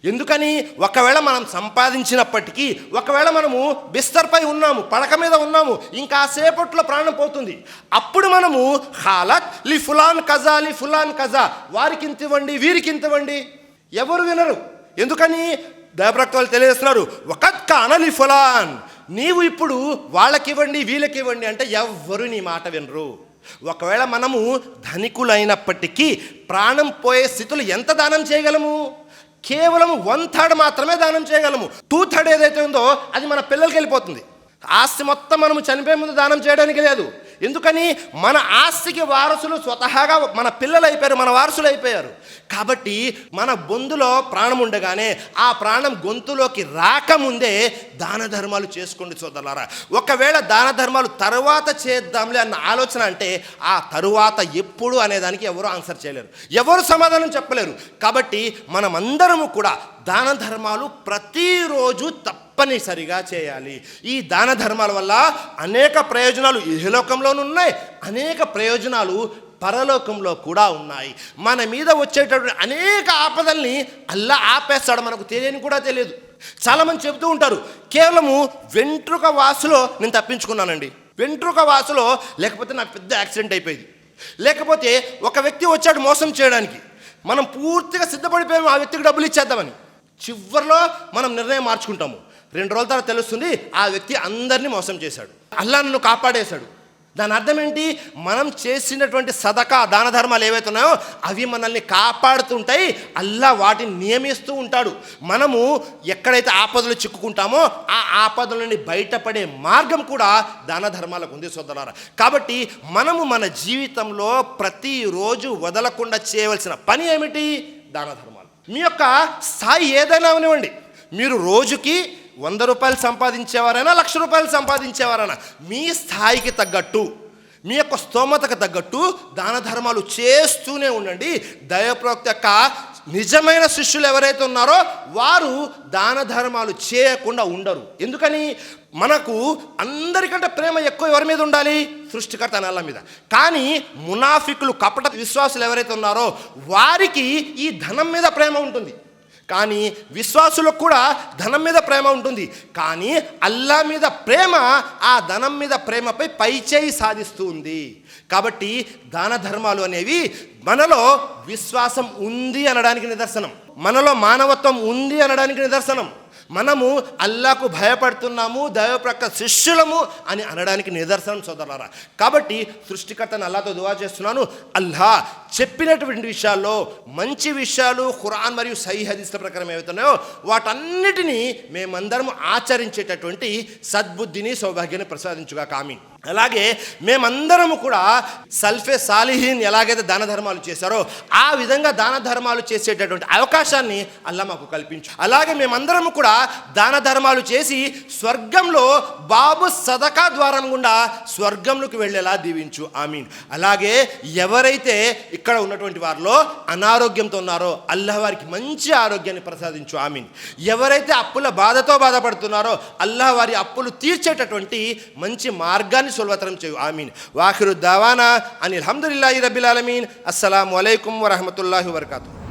S2: ఎందుకని? ఒకవేళ మనం సంపాదించినప్పటికీ, ఒకవేళ మనము బిస్తర్పై ఉన్నాము, పడక మీద ఉన్నాము, ఇంకా సేపట్లో ప్రాణం పోతుంది, అప్పుడు మనము హాలత్ లి ఫులాన్ కజా లి ఫులాన్ కజా, వారికి ఇంత ఇవ్వండి, వీరికి ఇంత ఇవ్వండి, ఎవరు వినరు. ఎందుకని? దైవప్రవక్తలు తెలియజేస్తున్నారు, వకత్ కాన లి ఫులాన్, నీవు ఇప్పుడు వాళ్ళకివ్వండి వీళ్ళకి ఇవ్వండి అంటే ఎవ్వరు నీ మాట వినరు. ఒకవేళ మనము ధనికులైనప్పటికీ ప్రాణం పోయే స్థితులు ఎంత దానం చేయగలము? కేవలం 1/3 మాత్రమే దానం చేయగలము. 2/3 ఏదైతే ఉందో అది మన పిల్లలకి వెళ్ళిపోతుంది. ఆస్తి మొత్తం మనము చనిపోయే ముందు దానం చేయడానికి లేదు. ఎందుకని? మన ఆస్తికి వారసులు స్వతహాగా మన పిల్లలు అయిపోయారు, మన వారసులు అయిపోయారు. కాబట్టి మన బొందులో ప్రాణం ఉండగానే ఆ ప్రాణం గొంతులోకి రాకముందే దాన ధర్మాలు చేసుకోండి సోదరులారా. ఒకవేళ దాన ధర్మాలు తరువాత చేద్దాంలే అన్న ఆలోచన అంటే ఆ తరువాత ఎప్పుడు అనేదానికి ఎవరు ఆన్సర్ చేయలేరు, ఎవరు సమాధానం చెప్పలేరు. కాబట్టి మనమందరము కూడా దాన ధర్మాలు ప్రతిరోజు తప్పనిసరిగా చేయాలి. ఈ దాన ధర్మాల వల్ల అనేక ప్రయోజనాలు ఇహలోకంలోనూ ఉన్నాయి, అనేక ప్రయోజనాలు పరలోకంలో కూడా ఉన్నాయి. మన మీద వచ్చేటటువంటి అనేక ఆపదల్ని అల్లా ఆపేస్తాడు, మనకు తెలియని కూడా తెలియదు. చాలామంది చెబుతూ ఉంటారు, కేవలము వెంట్రుక వాసులో నేను తప్పించుకున్నానండి, వెంట్రుక వాసులో లేకపోతే నాకు పెద్ద యాక్సిడెంట్ అయిపోయింది, లేకపోతే ఒక వ్యక్తి వచ్చాడు మోసం చేయడానికి, మనం పూర్తిగా సిద్ధపడిపోయాము ఆ వ్యక్తికి డబ్బులు ఇచ్చేద్దామని. చివరిలో మనం నిర్ణయం మార్చుకుంటాము. 2 రోజుల తర్వాత తెలుస్తుంది ఆ వ్యక్తి అందరినీ మోసం చేశాడు, అల్లా నన్ను కాపాడేశాడు. దాని అర్థం ఏంటి? మనం చేసినటువంటి సదకా దాన ధర్మాలు ఏవైతే ఉన్నాయో అవి మనల్ని కాపాడుతుంటాయి, అల్లా వాటిని నియమిస్తూ ఉంటాడు. మనము ఎక్కడైతే ఆపదలు చిక్కుకుంటామో ఆ ఆపదల నుండి బయటపడే మార్గం కూడా దాన ధర్మాలకు ఉంది సోదరులారా. కాబట్టి మనము మన జీవితంలో ప్రతిరోజు వదలకుండా చేయవలసిన పని ఏమిటి? దాన ధర్మాలు. మీ యొక్క స్థాయి ఏదైనా అవనివ్వండి, మీరు రోజుకి 100 రూపాయలు సంపాదించేవారైనా 1,00,000 రూపాయలు సంపాదించేవారైనా మీ స్థాయికి తగ్గట్టు, మీ యొక్క స్తోమతకు తగ్గట్టు దాన ధర్మాలు చేస్తూనే ఉండండి. దైవప్రవక్త యొక్క నిజమైన శిష్యులు ఎవరైతే ఉన్నారో వారు దాన ధర్మాలు చేయకుండా ఉండరు. ఎందుకని? మనకు అందరికంటే ప్రేమ ఎక్కువ ఎవరి మీద ఉండాలి? సృష్టికర్త అనే అల్లా మీద. కానీ మునాఫికులు, కపట విశ్వాసులు ఎవరైతే ఉన్నారో వారికి ఈ ధనం మీద ప్రేమ ఉంటుంది. కానీ విశ్వాసులకు కూడా ధనం మీద ప్రేమ ఉంటుంది. కానీ అల్లా మీద ప్రేమ ఆ ధనం మీద ప్రేమపై పైచేయి సాధిస్తూ ఉంది. కాబట్టి దాన ధర్మాలు అనేవి మనలో విశ్వాసం ఉంది అనడానికి నిదర్శనం, మనలో మానవత్వం ఉంది అనడానికి నిదర్శనం, మనము అల్లాకు భయపడుతున్నాము, దైవప్రవక్త శిష్యులము అని అనడానికి నిదర్శనం సోదరులారా. కాబట్టి సృష్టికర్తను అల్లాతో దువా చేస్తున్నాను, అల్లా చెప్పినటువంటి విషయాల్లో మంచి విషయాలు ఖురాన్ మరియు సహీహ్ హదీస్ల ప్రకారం ఏవైతున్నాయో వాటన్నిటినీ మేమందరం ఆచరించేటటువంటి సద్బుద్ధిని, సౌభాగ్యాన్ని ప్రసాదించుగాక. ఆమీన్. అలాగే మేమందరము కూడా సల్ఫే సాలిహీన్ ఎలాగైతే దాన ధర్మాలు చేశారో ఆ విధంగా దాన ధర్మాలు చేసేటటువంటి అవకాశాన్ని అల్లా మాకు కల్పించు. అలాగే మేమందరము కూడా దాన ధర్మాలు చేసి స్వర్గంలో బాబు సదకా ద్వారం గుండా స్వర్గంలోకి వెళ్ళేలా దీవించు. ఆమీన్. అలాగే ఎవరైతే ఇక్కడ ఉన్నటువంటి వారిలో అనారోగ్యంతో ఉన్నారో అల్లాహ్ వారికి మంచి ఆరోగ్యాన్ని ప్రసాదించు. ఆమీన్. ఎవరైతే అప్పుల బాధతో బాధపడుతున్నారో అల్లాహ్ వారి అప్పులు తీర్చేటటువంటి మంచి మార్గాన్ని సులభతరం చేయు. ఆమీన్. వాఖిరు దావానా అనిల్ హమ్దులిల్లాహి రబ్బిల్ ఆలమీన్. అస్సలాము అలైకుం వరహ్మతుల్లాహి వబరకాతుహు.